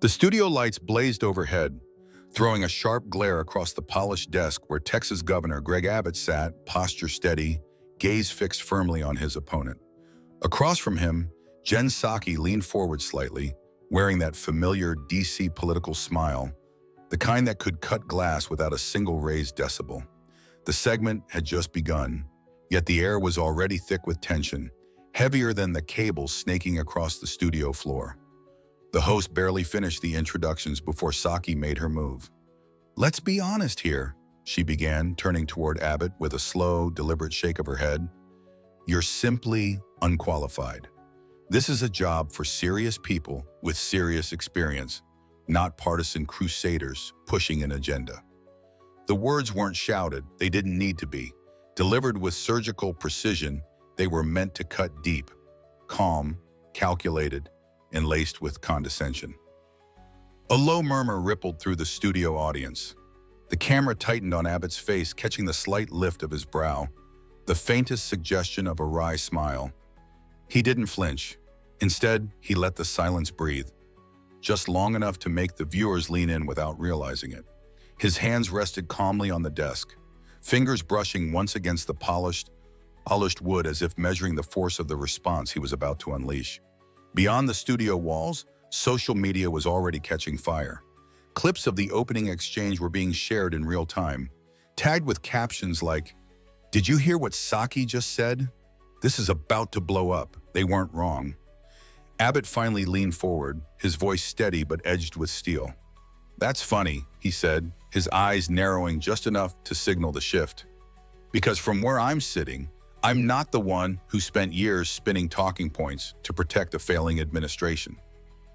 The studio lights blazed overhead, throwing a sharp glare across the polished desk where Texas Governor Greg Abbott sat, posture steady, gaze fixed firmly on his opponent. Across from him, Jen Psaki leaned forward slightly, wearing that familiar DC political smile, the kind that could cut glass without a single raised decibel. The segment had just begun, yet the air was already thick with tension, heavier than the cables snaking across the studio floor. The host barely finished the introductions before Psaki made her move. "Let's be honest here," she began, turning toward Abbott with a slow, deliberate shake of her head. "You're simply unqualified. This is a job for serious people with serious experience, not partisan crusaders pushing an agenda." The words weren't shouted, they didn't need to be. Delivered with surgical precision, they were meant to cut deep, calm, calculated, and laced with condescension. A low murmur rippled through the studio audience. The camera tightened on Abbott's face, catching the slight lift of his brow, the faintest suggestion of a wry smile. He didn't flinch. Instead, he let the silence breathe, just long enough to make the viewers lean in without realizing it. His hands rested calmly on the desk, fingers brushing once against the polished wood as if measuring the force of the response he was about to unleash. Beyond the studio walls, social media was already catching fire. Clips of the opening exchange were being shared in real time, tagged with captions like, "Did you hear what Psaki just said? This is about to blow up. They weren't wrong." Abbott finally leaned forward, his voice steady but edged with steel. "That's funny," he said, his eyes narrowing just enough to signal the shift. "Because from where I'm sitting, I'm not the one who spent years spinning talking points to protect a failing administration.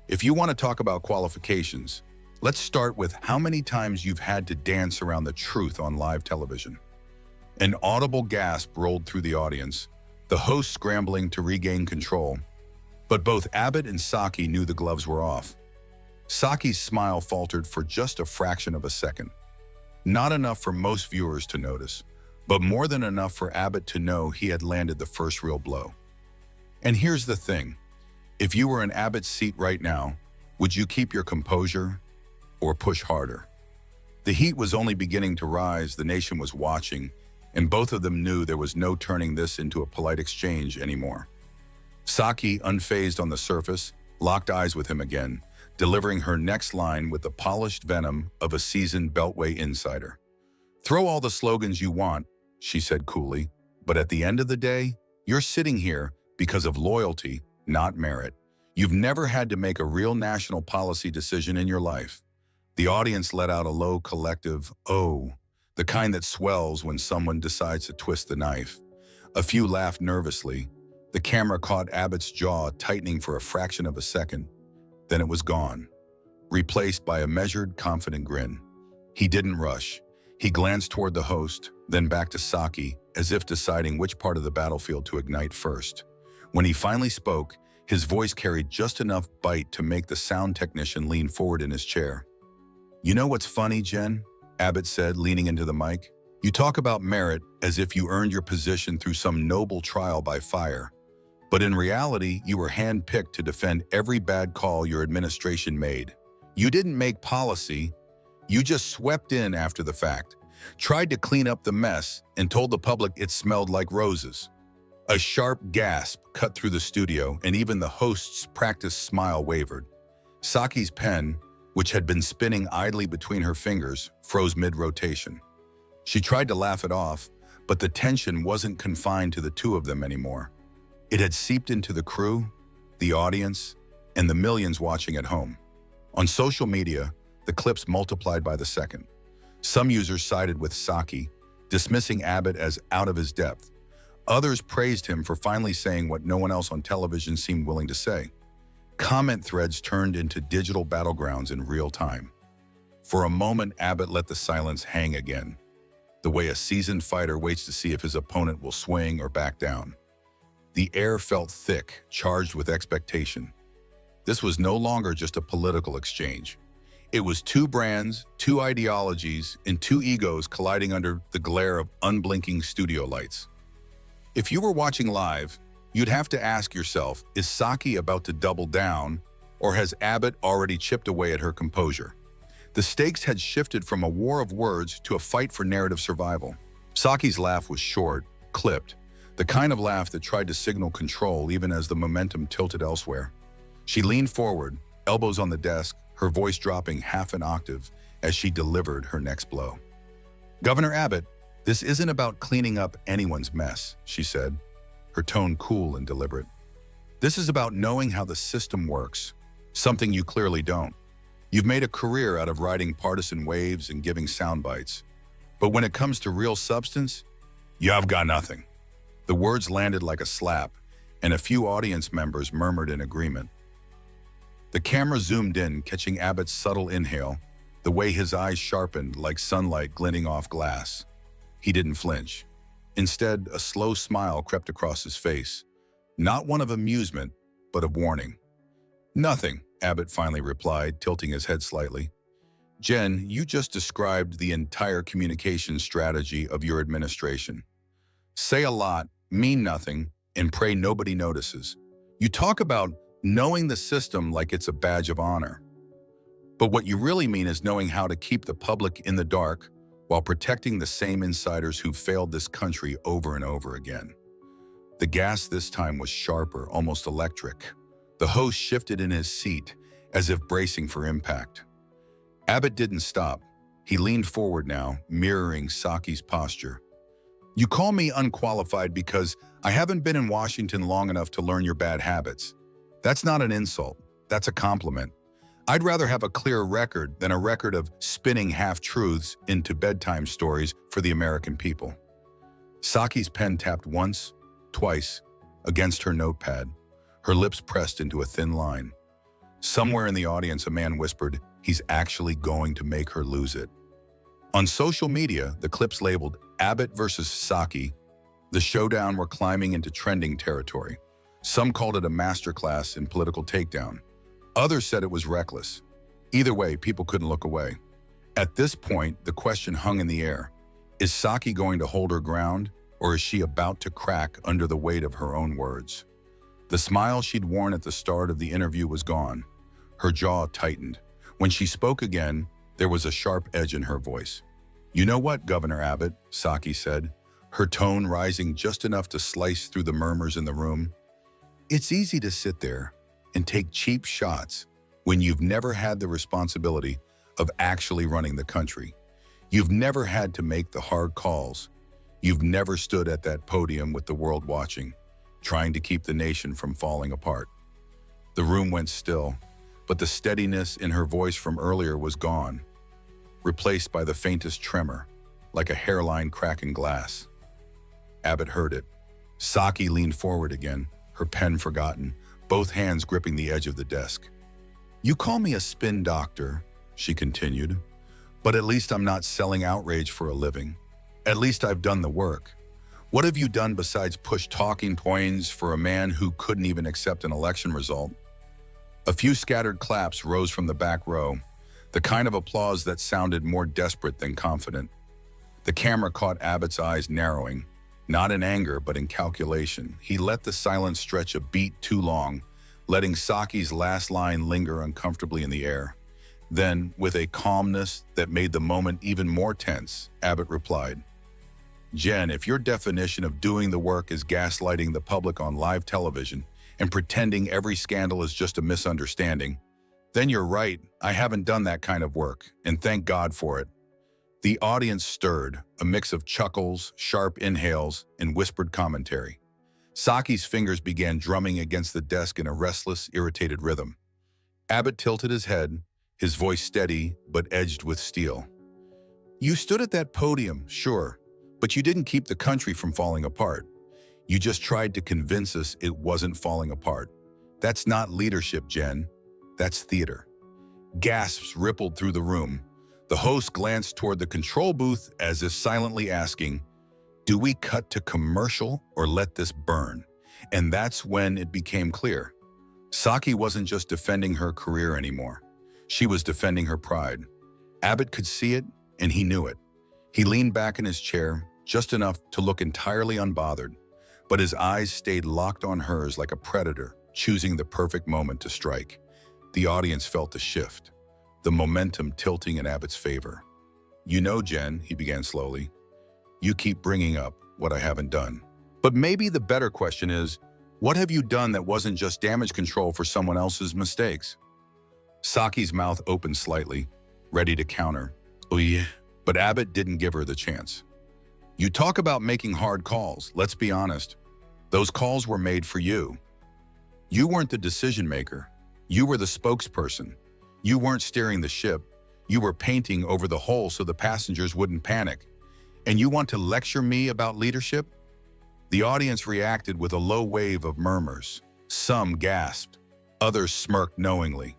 If you want to talk about qualifications, let's start with how many times you've had to dance around the truth on live television." An audible gasp rolled through the audience, the host scrambling to regain control. But both Abbott and Psaki knew the gloves were off. Psaki's smile faltered for just a fraction of a second. Not enough for most viewers to notice, but more than enough for Abbott to know he had landed the first real blow. And here's the thing. If you were in Abbott's seat right now, would you keep your composure or push harder? The heat was only beginning to rise, the nation was watching, and both of them knew there was no turning this into a polite exchange anymore. Psaki, unfazed on the surface, locked eyes with him again, delivering her next line with the polished venom of a seasoned Beltway insider. "Throw all the slogans you want," she said coolly, "but at the end of the day, you're sitting here because of loyalty, not merit. You've never had to make a real national policy decision in your life." The audience let out a low collective "oh," the kind that swells when someone decides to twist the knife. A few laughed nervously. The camera caught Abbott's jaw tightening for a fraction of a second. Then it was gone, replaced by a measured, confident grin. He didn't rush. He glanced toward the host, then back to Psaki, as if deciding which part of the battlefield to ignite first. When he finally spoke, his voice carried just enough bite to make the sound technician lean forward in his chair. "You know what's funny, Jen?" Abbott said, leaning into the mic. "You talk about merit as if you earned your position through some noble trial by fire. But in reality, you were handpicked to defend every bad call your administration made. You didn't make policy. You just swept in after the fact, tried to clean up the mess, and told the public it smelled like roses." A sharp gasp cut through the studio, and even the host's practiced smile wavered. Psaki's pen, which had been spinning idly between her fingers, froze mid-rotation. She tried to laugh it off, but the tension wasn't confined to the two of them anymore. It had seeped into the crew, the audience, and the millions watching at home. On social media, the clips multiplied by the second. Some users sided with Psaki, dismissing Abbott as out of his depth. Others praised him for finally saying what no one else on television seemed willing to say. Comment threads turned into digital battlegrounds in real time. For a moment, Abbott let the silence hang again, the way a seasoned fighter waits to see if his opponent will swing or back down. The air felt thick, charged with expectation. This was no longer just a political exchange. It was two brands, two ideologies, and two egos colliding under the glare of unblinking studio lights. If you were watching live, you'd have to ask yourself, is Psaki about to double down, Or has Abbot already chipped away at her composure? The stakes had shifted from a war of words to a fight for narrative survival. Psaki's laugh was short, clipped, the kind of laugh that tried to signal control even as the momentum tilted elsewhere. She leaned forward, elbows on the desk, her voice dropping half an octave as she delivered her next blow. "Governor Abbot, this isn't about cleaning up anyone's mess," she said, her tone cool and deliberate. "This is about knowing how the system works, something you clearly don't. You've made a career out of riding partisan waves and giving sound bites. But when it comes to real substance, you've got nothing." The words landed like a slap, and a few audience members murmured in agreement. The camera zoomed in, catching Abbott's subtle inhale, the way his eyes sharpened like sunlight glinting off glass. He didn't flinch. Instead, a slow smile crept across his face, not one of amusement, but of warning. "Nothing," Abbot finally replied, tilting his head slightly. "Jen, you just described the entire communication strategy of your administration. Say a lot, mean nothing, and pray nobody notices. You talk about knowing the system like it's a badge of honor. But what you really mean is knowing how to keep the public in the dark while protecting the same insiders who failed this country over and over again." The gas this time was sharper, almost electric. The host shifted in his seat, as if bracing for impact. Abbot didn't stop. He leaned forward now, mirroring Psaki's posture. "You call me unqualified because I haven't been in Washington long enough to learn your bad habits. That's not an insult. That's a compliment. I'd rather have a clear record than a record of spinning half-truths into bedtime stories for the American people." Psaki's pen tapped once, twice, against her notepad, her lips pressed into a thin line. Somewhere in the audience, a man whispered, "He's actually going to make her lose it." On social media, the clips labeled Abbot versus Psaki, the showdown were climbing into trending territory. Some called it a masterclass in political takedown. Others said it was reckless. Either way, people couldn't look away. At this point, the question hung in the air. Is Psaki going to hold her ground, or is she about to crack under the weight of her own words? The smile she'd worn at the start of the interview was gone. Her jaw tightened. When she spoke again, there was a sharp edge in her voice. "You know what, Governor Abbot," Psaki said, her tone rising just enough to slice through the murmurs in the room. "It's easy to sit there and take cheap shots when you've never had the responsibility of actually running the country. You've never had to make the hard calls. You've never stood at that podium with the world watching, trying to keep the nation from falling apart." The room went still, but the steadiness in her voice from earlier was gone, replaced by the faintest tremor, like a hairline cracking glass. Abbot heard it. Psaki leaned forward again, her pen forgotten, both hands gripping the edge of the desk. "You call me a spin doctor," she continued, "but at least I'm not selling outrage for a living. At least I've done the work. What have you done besides push talking points for a man who couldn't even accept an election result?" A few scattered claps rose from the back row, the kind of applause that sounded more desperate than confident. The camera caught Abbott's eyes narrowing, not in anger but in calculation. He let the silence stretch a beat too long, letting Psaki's last line linger uncomfortably in the air. Then, with a calmness that made the moment even more tense, Abbot replied, "Jen, if your definition of doing the work is gaslighting the public on live television and pretending every scandal is just a misunderstanding, then you're right, I haven't done that kind of work, and thank God for it." The audience stirred, a mix of chuckles, sharp inhales, and whispered commentary. Psaki's fingers began drumming against the desk in a restless, irritated rhythm. Abbot tilted his head, his voice steady but edged with steel. "You stood at that podium, sure, but you didn't keep the country from falling apart. You just tried to convince us it wasn't falling apart. That's not leadership, Jen. That's theater." Gasps rippled through the room. The host glanced toward the control booth as if silently asking, "Do we cut to commercial or let this burn?" And that's when it became clear. Psaki wasn't just defending her career anymore. She was defending her pride. Abbot could see it, and he knew it. He leaned back in his chair, just enough to look entirely unbothered, but his eyes stayed locked on hers like a predator, choosing the perfect moment to strike. The audience felt the shift, the momentum tilting in Abbott's favor. "You know, Jen," he began slowly, "you keep bringing up what I haven't done. But maybe the better question is, what have you done that wasn't just damage control for someone else's mistakes?" Psaki's mouth opened slightly, ready to counter. "Oh yeah." But Abbot didn't give her the chance. "You talk about making hard calls. Let's be honest. Those calls were made for you. You weren't the decision maker. You were the spokesperson. You weren't steering the ship. You were painting over the hole so the passengers wouldn't panic. And you want to lecture me about leadership?" The audience reacted with a low wave of murmurs. Some gasped. Others smirked knowingly.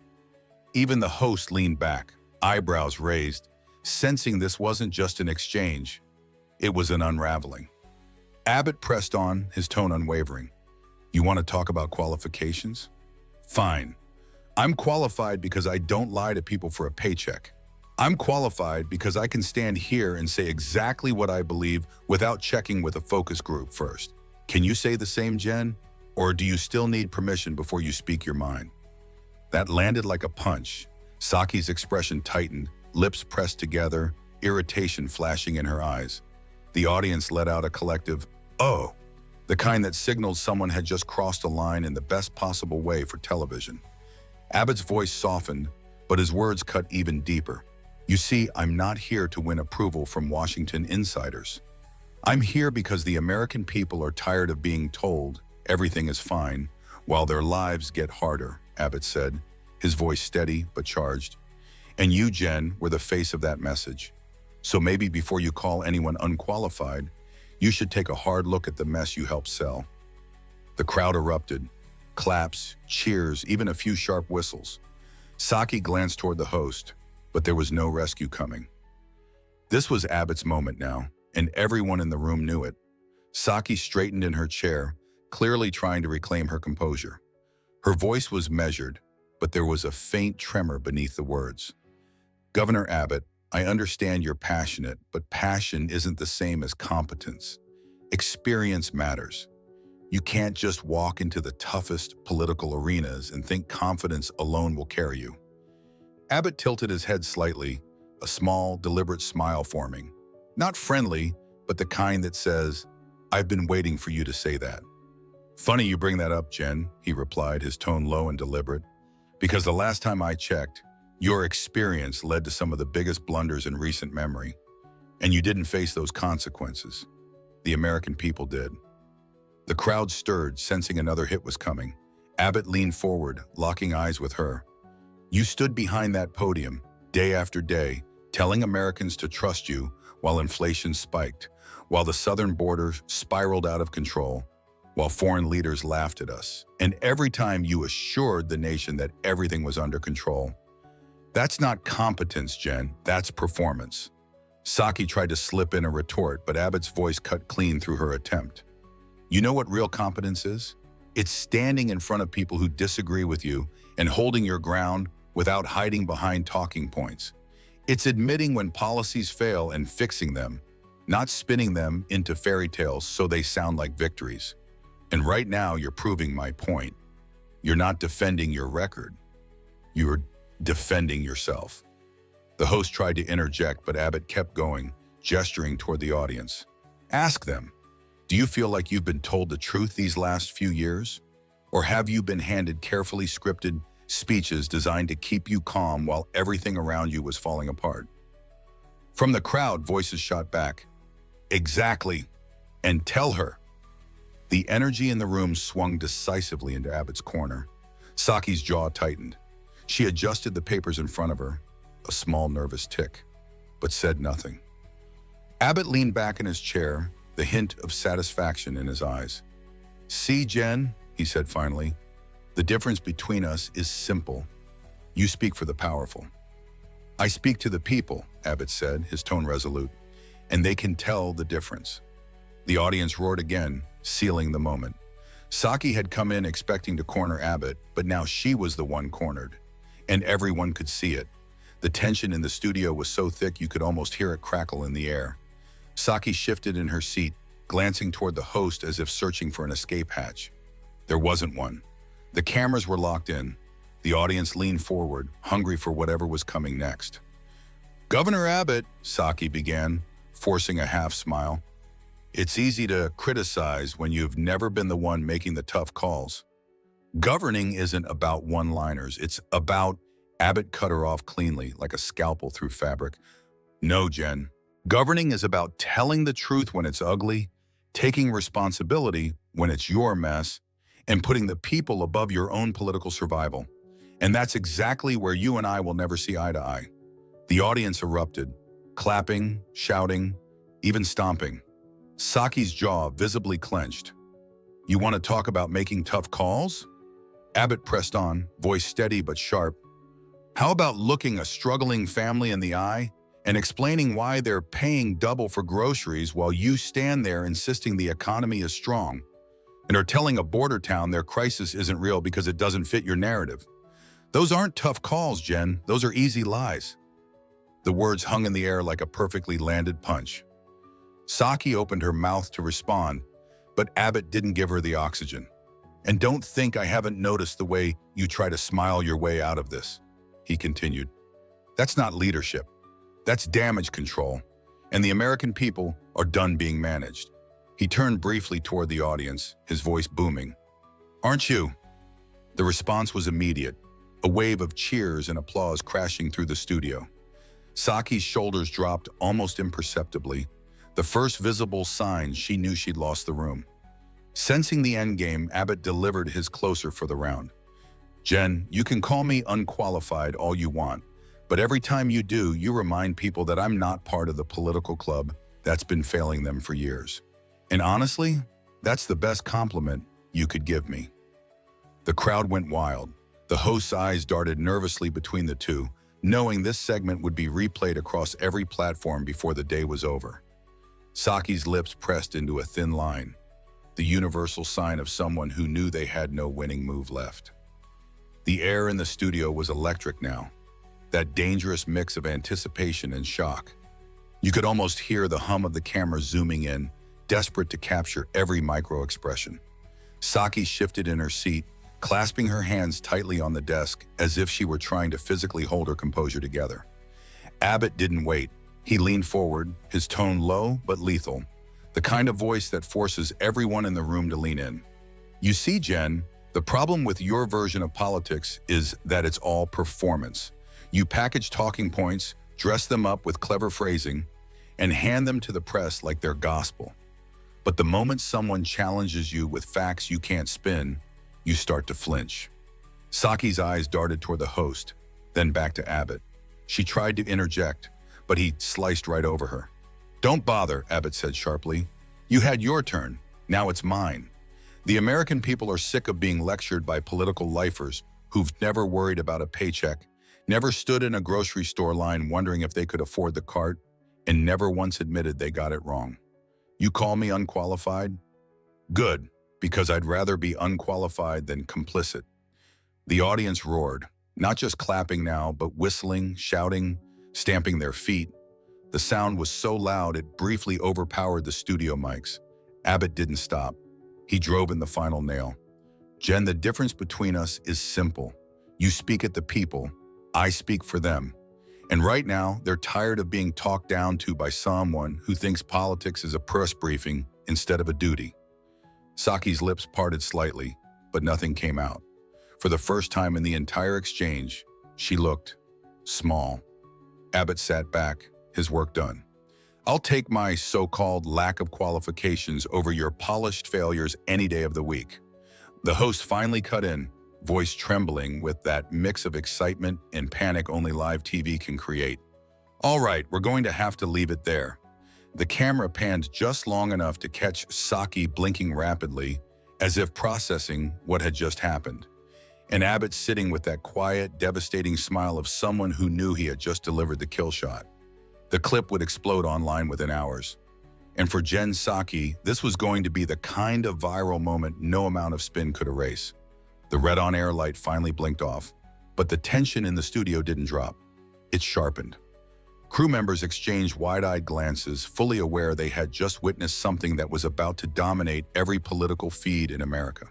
Even the host leaned back, eyebrows raised, sensing this wasn't just an exchange. It was an unraveling. Abbot pressed on, his tone unwavering. "You want to talk about qualifications? Fine. I'm qualified because I don't lie to people for a paycheck. I'm qualified because I can stand here and say exactly what I believe without checking with a focus group first. Can you say the same, Jen? Or do you still need permission before you speak your mind?" That landed like a punch. Psaki's expression tightened, lips pressed together, irritation flashing in her eyes. The audience let out a collective, "Oh," the kind that signaled someone had just crossed a line in the best possible way for television. Abbott's voice softened, but his words cut even deeper. "You see, I'm not here to win approval from Washington insiders. I'm here because the American people are tired of being told everything is fine while their lives get harder," Abbot said, his voice steady but charged. "And you, Jen, were the face of that message. So maybe before you call anyone unqualified, you should take a hard look at the mess you helped sell." The crowd erupted. Claps, cheers, even a few sharp whistles. Psaki glanced toward the host, but there was no rescue coming. This was Abbott's moment now, and everyone in the room knew it. Psaki straightened in her chair, clearly trying to reclaim her composure. Her voice was measured, but there was a faint tremor beneath the words. "Governor Abbot, I understand you're passionate, but passion isn't the same as competence. Experience matters. You can't just walk into the toughest political arenas and think confidence alone will carry you." Abbot tilted his head slightly, a small, deliberate smile forming. Not friendly, but the kind that says, "I've been waiting for you to say that." "Funny you bring that up, Jen," he replied, his tone low and deliberate. "Because the last time I checked, your experience led to some of the biggest blunders in recent memory. And you didn't face those consequences. The American people did." The crowd stirred, sensing another hit was coming. Abbot leaned forward, locking eyes with her. "You stood behind that podium, day after day, telling Americans to trust you while inflation spiked, while the southern border spiraled out of control, while foreign leaders laughed at us. And every time you assured the nation that everything was under control. That's not competence, Jen, that's performance." Psaki tried to slip in a retort, but Abbott's voice cut clean through her attempt. "You know what real competence is? It's standing in front of people who disagree with you and holding your ground without hiding behind talking points. It's admitting when policies fail and fixing them, not spinning them into fairy tales so they sound like victories. And right now, you're proving my point. You're not defending your record. You're defending yourself." The host tried to interject, but Abbot kept going, gesturing toward the audience. "Ask them, do you feel like you've been told the truth these last few years? Or have you been handed carefully scripted speeches designed to keep you calm while everything around you was falling apart?" From the crowd, voices shot back. "Exactly. And tell her." The energy in the room swung decisively into Abbott's corner. Psaki's jaw tightened. She adjusted the papers in front of her, a small nervous tick, but said nothing. Abbot leaned back in his chair, the hint of satisfaction in his eyes. "See, Jen," he said finally, "the difference between us is simple. You speak for the powerful. I speak to the people," Abbot said, his tone resolute, "and they can tell the difference." The audience roared again, sealing the moment. Psaki had come in expecting to corner Abbot, but now she was the one cornered, and everyone could see it. The tension in the studio was so thick you could almost hear it crackle in the air. Psaki shifted in her seat, glancing toward the host as if searching for an escape hatch. There wasn't one. The cameras were locked in, The audience leaned forward, hungry for whatever was coming next. "Governor Abbott," Psaki began, forcing a half smile. "It's easy to criticize when you've never been the one making the tough calls. Governing isn't about one-liners. It's about—" Abbott cut her off cleanly, like a scalpel through fabric. "No, Jen. Governing is about telling the truth when it's ugly, taking responsibility when it's your mess, and putting the people above your own political survival. And that's exactly where you and I will never see eye to eye." The audience erupted, clapping, shouting, even stomping. Psaki's jaw visibly clenched. "You want to talk about making tough calls?" Abbott pressed on, voice steady but sharp. "How about looking a struggling family in the eye and explaining why they're paying double for groceries while you stand there insisting the economy is strong, and are telling a border town their crisis isn't real because it doesn't fit your narrative? Those aren't tough calls, Jen. Those are easy lies." The words hung in the air like a perfectly landed punch. Psaki opened her mouth to respond, but Abbott didn't give her the oxygen. "And don't think I haven't noticed the way you try to smile your way out of this," he continued. "That's not leadership. That's damage control, and the American people are done being managed." He turned briefly toward the audience, his voice booming. "Aren't you?" The response was immediate, a wave of cheers and applause crashing through the studio. Psaki's shoulders dropped almost imperceptibly, the first visible sign she knew she'd lost the room. Sensing the endgame, Abbott delivered his closer for the round. "Jen, you can call me unqualified all you want, but every time you do, you remind people that I'm not part of the political club that's been failing them for years. And honestly, that's the best compliment you could give me." The crowd went wild. The host's eyes darted nervously between the two, knowing this segment would be replayed across every platform before the day was over. Psaki's lips pressed into a thin line, the universal sign of someone who knew they had no winning move left. The air in the studio was electric now, that dangerous mix of anticipation and shock. You could almost hear the hum of the camera zooming in, desperate to capture every micro-expression. Psaki shifted in her seat, clasping her hands tightly on the desk as if she were trying to physically hold her composure together. Abbott didn't wait. He leaned forward, his tone low but lethal, the kind of voice that forces everyone in the room to lean in. "You see, Jen, the problem with your version of politics is that it's all performance. You package talking points, dress them up with clever phrasing, and hand them to the press like they're gospel. But the moment someone challenges you with facts you can't spin, you start to flinch." Psaki's eyes darted toward the host, then back to Abbott. She tried to interject, but he sliced right over her. "Don't bother," Abbott said sharply. "You had your turn. Now it's mine. The American people are sick of being lectured by political lifers who've never worried about a paycheck, never stood in a grocery store line wondering if they could afford the cart, and never once admitted they got it wrong. You call me unqualified? Good, because I'd rather be unqualified than complicit." The audience roared, not just clapping now, but whistling, shouting, stamping their feet. The sound was so loud it briefly overpowered the studio mics. Abbott didn't stop. He drove in the final nail. "Jen, the difference between us is simple. You speak at the people, I speak for them. And right now, they're tired of being talked down to by someone who thinks politics is a press briefing instead of a duty." Psaki's lips parted slightly, but nothing came out. For the first time in the entire exchange, she looked small. Abbott sat back, his work done. "I'll take my so-called lack of qualifications over your polished failures any day of the week." The host finally cut in, voice trembling with that mix of excitement and panic only live TV can create. "All right, we're going to have to leave it there." The camera panned just long enough to catch Psaki blinking rapidly, as if processing what had just happened, and Abbott sitting with that quiet, devastating smile of someone who knew he had just delivered the kill shot. The clip would explode online within hours. And for Jen Psaki, this was going to be the kind of viral moment no amount of spin could erase. The red on-air light finally blinked off, but the tension in the studio didn't drop. It sharpened. Crew members exchanged wide-eyed glances, fully aware they had just witnessed something that was about to dominate every political feed in America.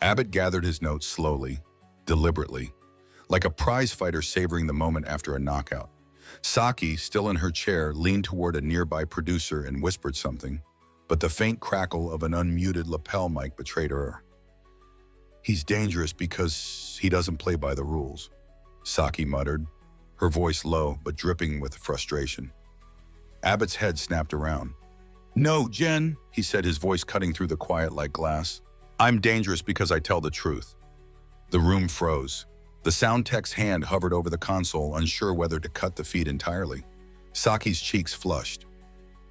Abbott gathered his notes slowly, deliberately. like a prize fighter savoring the moment after a knockout. Psaki, still in her chair, leaned toward a nearby producer and whispered something, but the faint crackle of an unmuted lapel mic betrayed her. "He's dangerous because he doesn't play by the rules," Psaki muttered, her voice low but dripping with frustration. Abbot's head snapped around. "No, Jen," he said, his voice cutting through the quiet like glass. "I'm dangerous because I tell the truth." The room froze. The sound tech's hand hovered over the console, unsure whether to cut the feed entirely. Psaki's cheeks flushed.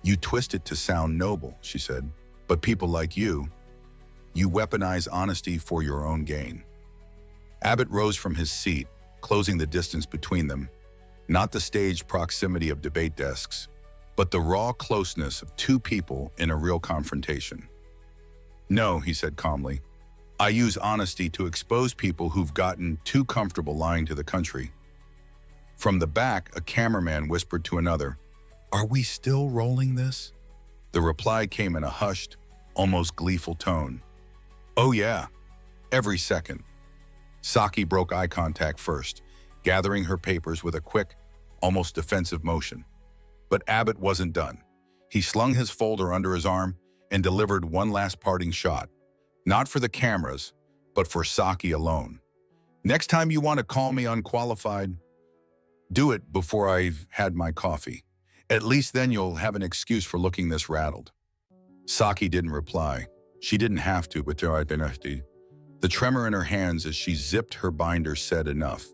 "You twist it to sound noble," she said, "but people like you weaponize honesty for your own gain." Abbot rose from his seat, closing the distance between them. Not the staged proximity of debate desks, but the raw closeness of two people in a real confrontation. "No," he said calmly. "I use honesty to expose people who've gotten too comfortable lying to the country." From the back, a cameraman whispered to another, "Are we still rolling this?" The reply came in a hushed, almost gleeful tone. "Oh yeah, every second." Psaki broke eye contact first, gathering her papers with a quick, almost defensive motion. But Abbot wasn't done. He slung his folder under his arm and delivered one last parting shot. Not for the cameras, but for Psaki alone. "Next time you want to call me unqualified, do it before I've had my coffee. At least then you'll have an excuse for looking this rattled." Psaki didn't reply. She didn't have to, but the tremor in her hands as she zipped her binder said enough.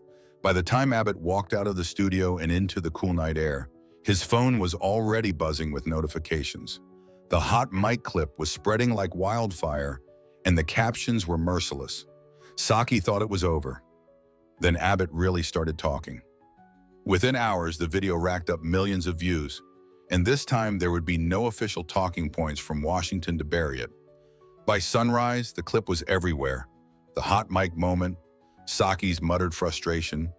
By the time Abbot walked out of the studio and into the cool night air, his phone was already buzzing with notifications. The hot mic clip was spreading like wildfire, and the captions were merciless. Psaki thought it was over. Then Abbot really started talking. Within hours, the video racked up millions of views, and this time there would be no official talking points from Washington to bury it. By sunrise, the clip was everywhere. The hot mic moment, Psaki's muttered frustration,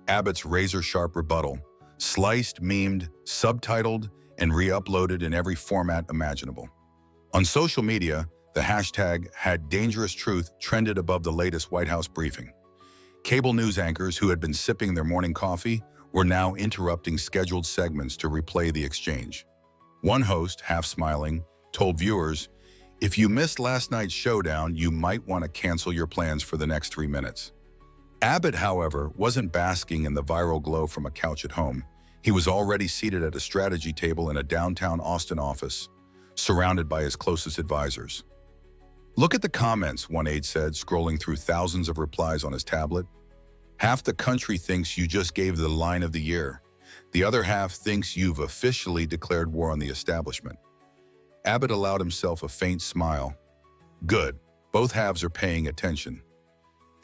Abbott's razor-sharp rebuttal, sliced, memed, subtitled, and re-uploaded in every format imaginable. On social media, the hashtag #HadDangerousTruth trended above the latest White House briefing. Cable news anchors who had been sipping their morning coffee were now interrupting scheduled segments to replay the exchange. One host, half smiling, told viewers, "If you missed last night's showdown, you might want to cancel your plans for the next 3 minutes." Abbot, however, wasn't basking in the viral glow from a couch at home. He was already seated at a strategy table in a downtown Austin office, surrounded by his closest advisors. "Look at the comments," one aide said, scrolling through thousands of replies on his tablet. "Half the country thinks you just gave the line of the year. The other half thinks you've officially declared war on the establishment." Abbot allowed himself a faint smile. "Good. Both halves are paying attention."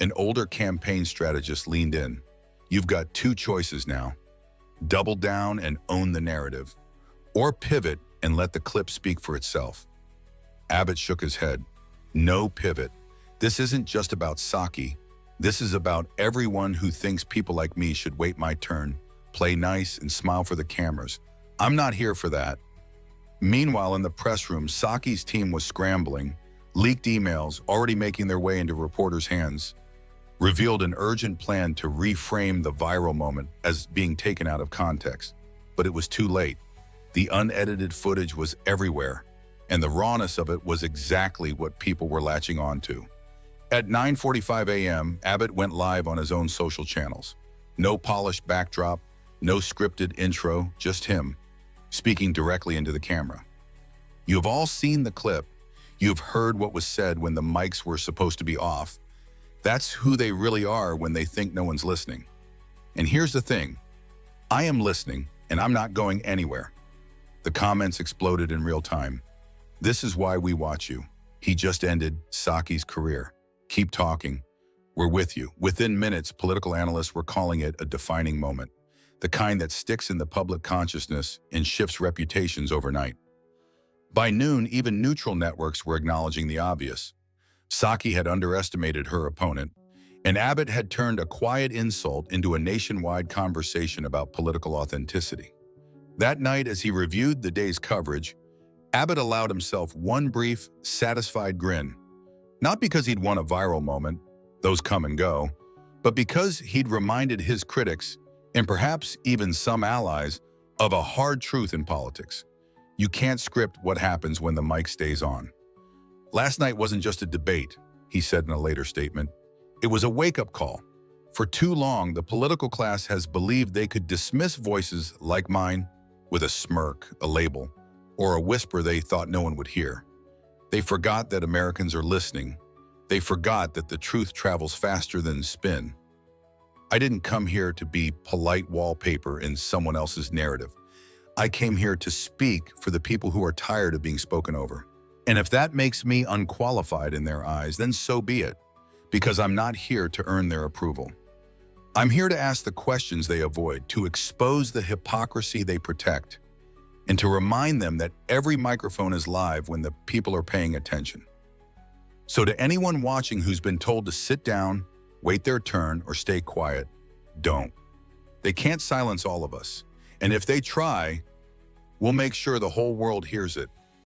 An older campaign strategist leaned in. "You've got two choices now. Double down and own the narrative, or pivot and let the clip speak for itself." Abbot shook his head. "No pivot. This isn't just about Psaki. This is about everyone who thinks people like me should wait my turn, play nice, and smile for the cameras. I'm not here for that." Meanwhile, in the press room, Psaki's team was scrambling. Leaked emails, already making their way into reporters' hands, revealed an urgent plan to reframe the viral moment as being taken out of context. But it was too late. The unedited footage was everywhere, and the rawness of it was exactly what people were latching onto. At 9:45 a.m., Abbot went live on his own social channels. No polished backdrop, no scripted intro, just him, speaking directly into the camera. "You have all seen the clip. You have heard what was said when the mics were supposed to be off. That's who they really are when they think no one's listening. And here's the thing. I am listening, and I'm not going anywhere." The comments exploded in real time. "This is why we watch you. He just ended Psaki's career. Keep talking. We're with you." Within minutes, political analysts were calling it a defining moment, the kind that sticks in the public consciousness and shifts reputations overnight. By noon, even neutral networks were acknowledging the obvious. Psaki had underestimated her opponent, and Abbot had turned a quiet insult into a nationwide conversation about political authenticity. That night, as he reviewed the day's coverage, Abbot allowed himself one brief, satisfied grin. Not because he'd won a viral moment, those come and go, but because he'd reminded his critics, and perhaps even some allies, of a hard truth in politics. You can't script what happens when the mic stays on. Last night wasn't just a debate, he said in a later statement. It was a wake-up call. For too long, the political class has believed they could dismiss voices like mine with a smirk, a label, or a whisper they thought no one would hear. They forgot that Americans are listening. They forgot that the truth travels faster than spin. I didn't come here to be polite wallpaper in someone else's narrative. I came here to speak for the people who are tired of being spoken over. And if that makes me unqualified in their eyes, then so be it, because I'm not here to earn their approval. I'm here to ask the questions they avoid, to expose the hypocrisy they protect, and to remind them that every microphone is live when the people are paying attention. So to anyone watching who's been told to sit down, wait their turn, or stay quiet, don't. They can't silence all of us. And if they try, we'll make sure the whole world hears it.